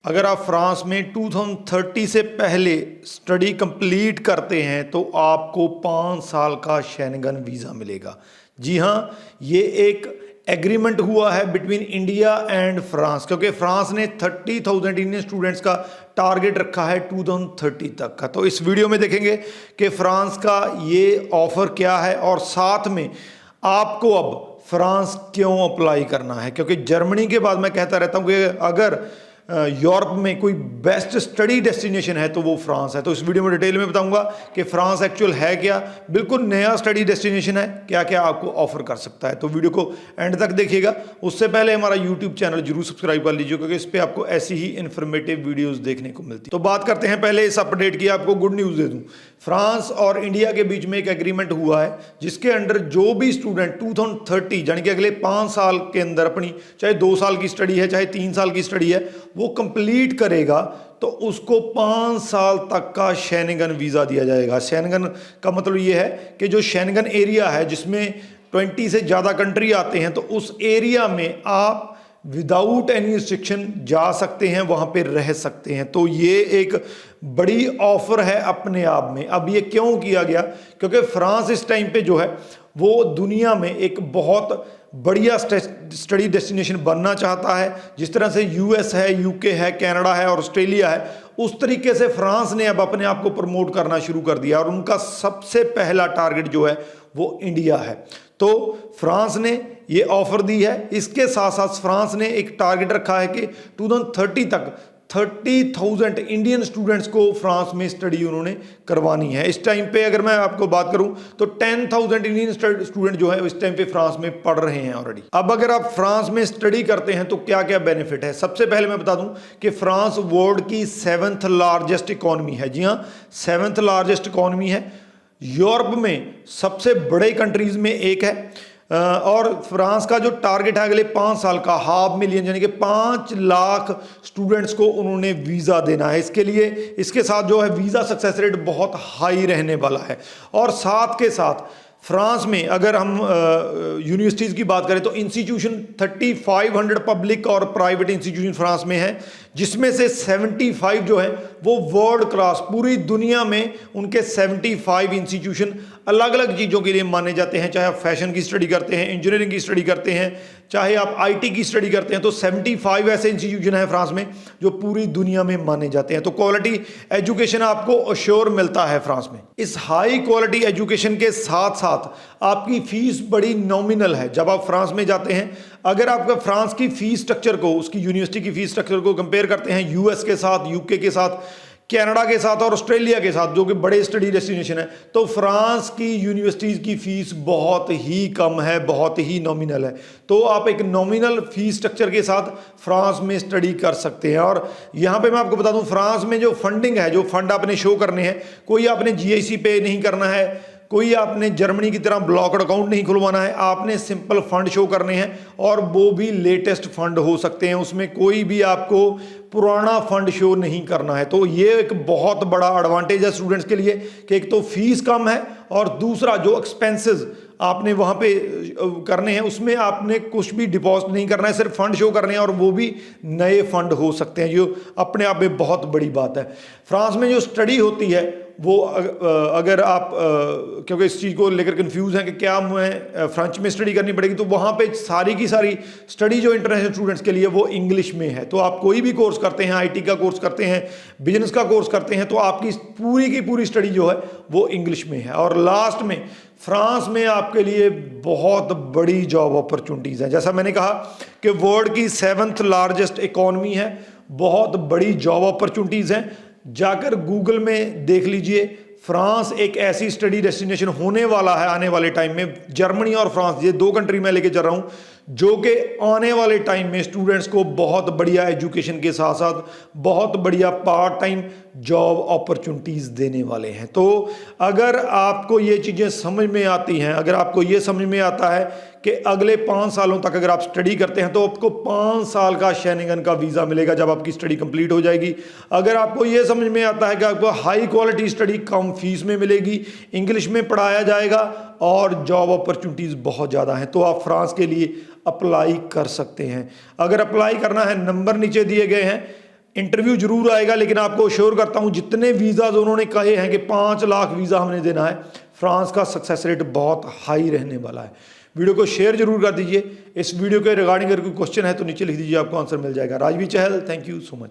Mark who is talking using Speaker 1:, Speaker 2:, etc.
Speaker 1: अगर आप फ्रांस में 2030 से पहले स्टडी कंप्लीट करते हैं तो आपको 5 साल का शेंगन वीज़ा मिलेगा। जी हाँ, ये एक एग्रीमेंट हुआ है बिटवीन इंडिया एंड फ्रांस, क्योंकि फ्रांस ने 30,000 इंडियन स्टूडेंट्स का टारगेट रखा है 2030 तक का। तो इस वीडियो में देखेंगे कि फ्रांस का ये ऑफ़र क्या है और साथ में आपको अब फ्रांस क्यों अप्लाई करना है, क्योंकि जर्मनी के बाद मैं कहता रहता हूँ कि अगर यूरोप में कोई बेस्ट स्टडी डेस्टिनेशन है तो वो फ्रांस है। तो इस वीडियो में डिटेल में बताऊंगा कि फ्रांस एक्चुअल है क्या, बिल्कुल नया स्टडी डेस्टिनेशन है, क्या क्या आपको ऑफर कर सकता है। तो वीडियो को एंड तक देखिएगा। उससे पहले हमारा यूट्यूब चैनल जरूर सब्सक्राइब कर लीजिए, क्योंकि इस पर आपको ऐसी ही इन्फॉर्मेटिव वीडियोस देखने को मिलती है। तो बात करते हैं पहले इस अपडेट की। आपको गुड न्यूज़ दे दूँ, फ्रांस और इंडिया के बीच में एक एग्रीमेंट हुआ है जिसके अंडर जो भी स्टूडेंट 2030 यानी कि अगले 5 साल के अंदर अपनी चाहे 2 साल की स्टडी है चाहे 3 साल की स्टडी है वो कंप्लीट करेगा तो उसको 5 साल तक का शेंगन वीज़ा दिया जाएगा। शेंगन का मतलब ये है कि जो शेंगन एरिया है जिसमें 20 से ज़्यादा कंट्री आते हैं, तो उस एरिया में आप विदाउट एनी रिस्ट्रिक्शन जा सकते हैं, वहाँ पे रह सकते हैं। तो ये एक बड़ी ऑफर है अपने आप में। अब ये क्यों किया गया, क्योंकि फ्रांस इस टाइम पे जो है वो दुनिया में एक बहुत बढ़िया स्टडी डेस्टिनेशन बनना चाहता है। जिस तरह से यूएस है, यूके है, कनाडा है और ऑस्ट्रेलिया है, उस तरीके से फ्रांस ने अब अपने आप को प्रमोट करना शुरू कर दिया और उनका सबसे पहला टारगेट जो है वो इंडिया है। तो फ्रांस ने ये ऑफर दी है। इसके साथ साथ फ्रांस ने एक टारगेट रखा है कि 2030 तक 30,000 इंडियन स्टूडेंट्स को फ्रांस में स्टडी उन्होंने करवानी है। इस टाइम पे अगर मैं आपको बात करूं तो 10,000 इंडियन स्टूडेंट जो है इस टाइम पे फ्रांस में पढ़ रहे हैं ऑलरेडी। अब अगर आप फ्रांस में स्टडी करते हैं तो क्या क्या बेनिफिट है। सबसे पहले मैं बता दूं कि फ्रांस वर्ल्ड की 7th लार्जेस्ट इकॉनमी है। जी हाँ, 7th लार्जेस्ट इकॉनमी है। यूरोप में सबसे बड़े कंट्रीज में एक है। और फ्रांस का जो टारगेट है अगले 5 साल का 500,000 यानी कि 5 लाख स्टूडेंट्स को उन्होंने वीज़ा देना है। इसके लिए इसके साथ जो है वीज़ा सक्सेस रेट बहुत हाई रहने वाला है। और साथ के साथ फ्रांस में अगर हम यूनिवर्सिटीज़ की बात करें तो इंस्टीट्यूशन 3500 पब्लिक और प्राइवेट इंस्टीट्यूशन फ्रांस में है, जिसमें से 75 जो है वो वर्ल्ड क्लास, पूरी दुनिया में उनके 75 इंस्टीट्यूशन अलग अलग चीज़ों के लिए माने जाते हैं। चाहे आप फैशन की स्टडी करते हैं, इंजीनियरिंग की स्टडी करते हैं, चाहे आप आईटी की स्टडी करते हैं, तो 75 ऐसे इंस्टीट्यूशन हैं फ्रांस में जो पूरी दुनिया में माने जाते हैं। तो क्वालिटी एजुकेशन आपको अश्योर मिलता है फ्रांस में। इस हाई क्वालिटी एजुकेशन के साथ साथ आपकी फीस बड़ी नॉमिनल है। जब आप फ्रांस में जाते हैं, अगर आपका फ्रांस की फीस स्ट्रक्चर को, उसकी यूनिवर्सिटी की फीस स्ट्रक्चर को कंपेयर करते हैं यूएस के साथ, यूके के साथ, कनाडा के साथ और ऑस्ट्रेलिया के साथ जो कि बड़े स्टडी डेस्टिनेशन है, तो फ्रांस की यूनिवर्सिटीज़ की फ़ीस बहुत ही कम है, बहुत ही नॉमिनल है। तो आप एक नॉमिनल फीस स्ट्रक्चर के साथ फ्रांस में स्टडी कर सकते हैं। और यहाँ पे मैं आपको बता दूँ, फ्रांस में जो फंडिंग है, जो फंड आपने शो करने हैं, कोई आपने जीआईसी पे नहीं करना है, कोई आपने जर्मनी की तरह ब्लॉक्ड अकाउंट नहीं खुलवाना है, आपने सिंपल फंड शो करने हैं और वो भी लेटेस्ट फंड हो सकते हैं। उसमें कोई भी आपको पुराना फंड शो नहीं करना है। तो ये एक बहुत बड़ा एडवांटेज है स्टूडेंट्स के लिए कि एक तो फीस कम है और दूसरा जो एक्सपेंसेस आपने वहाँ पे करने हैं उसमें आपने कुछ भी डिपॉजिट नहीं करना है, सिर्फ फंड शो करने हैं और वो भी नए फंड हो सकते हैं, जो अपने आप में बहुत बड़ी बात है। फ्रांस में जो स्टडी होती है वो अगर आप क्योंकि इस चीज़ को लेकर कंफ्यूज हैं कि क्या हमें फ्रेंच में स्टडी करनी पड़ेगी, तो वहाँ पे सारी की सारी स्टडी जो इंटरनेशनल स्टूडेंट्स के लिए वो इंग्लिश में है। तो आप कोई भी कोर्स करते हैं, आईटी का कोर्स करते हैं, बिजनेस का कोर्स करते हैं, तो आपकी पूरी की पूरी स्टडी जो है वो इंग्लिश में है। और लास्ट में फ्रांस में आपके लिए बहुत बड़ी जॉब अपॉर्चुनिटीज़ हैं। जैसा मैंने कहा कि वर्ल्ड की 7th लार्जेस्ट इकॉनमी है, बहुत बड़ी जॉब अपॉर्चुनिटीज़ हैं। जाकर गूगल में देख लीजिए, फ्रांस एक ऐसी स्टडी डेस्टिनेशन होने वाला है आने वाले टाइम में। जर्मनी और फ्रांस, ये 2 कंट्री मैं लेके चल रहा हूँ जो कि आने वाले टाइम में स्टूडेंट्स को बहुत बढ़िया एजुकेशन के साथ साथ बहुत बढ़िया पार्ट टाइम जॉब अपॉर्चुनिटीज़ देने वाले हैं। तो अगर आपको ये चीज़ें समझ में आती हैं, अगर आपको ये समझ में आता है कि अगले 5 सालों तक अगर आप स्टडी करते हैं तो आपको 5 साल का शेंगन का वीज़ा मिलेगा जब आपकी स्टडी कंप्लीट हो जाएगी। अगर आपको ये समझ में आता है कि आपको हाई क्वालिटी स्टडी कम फीस में मिलेगी, इंग्लिश में पढ़ाया जाएगा और जॉब अपॉर्चुनिटीज़ बहुत ज़्यादा हैं, तो आप फ्रांस के लिए अप्लाई कर सकते हैं। अगर अप्लाई करना है, नंबर नीचे दिए गए हैं, इंटरव्यू जरूर आएगा, लेकिन आपको श्योर करता हूँ जितने वीज़ाज उन्होंने कहे हैं कि 5 लाख वीज़ा हमने देना है, फ्रांस का सक्सेस रेट बहुत हाई रहने वाला है। वीडियो को शेयर जरूर कर दीजिए। इस वीडियो के रिगार्डिंग अगर कोई क्वेश्चन है तो नीचे लिख दीजिए, आपको आंसर मिल जाएगा। राजवीर चहल, थैंक यू सो मच।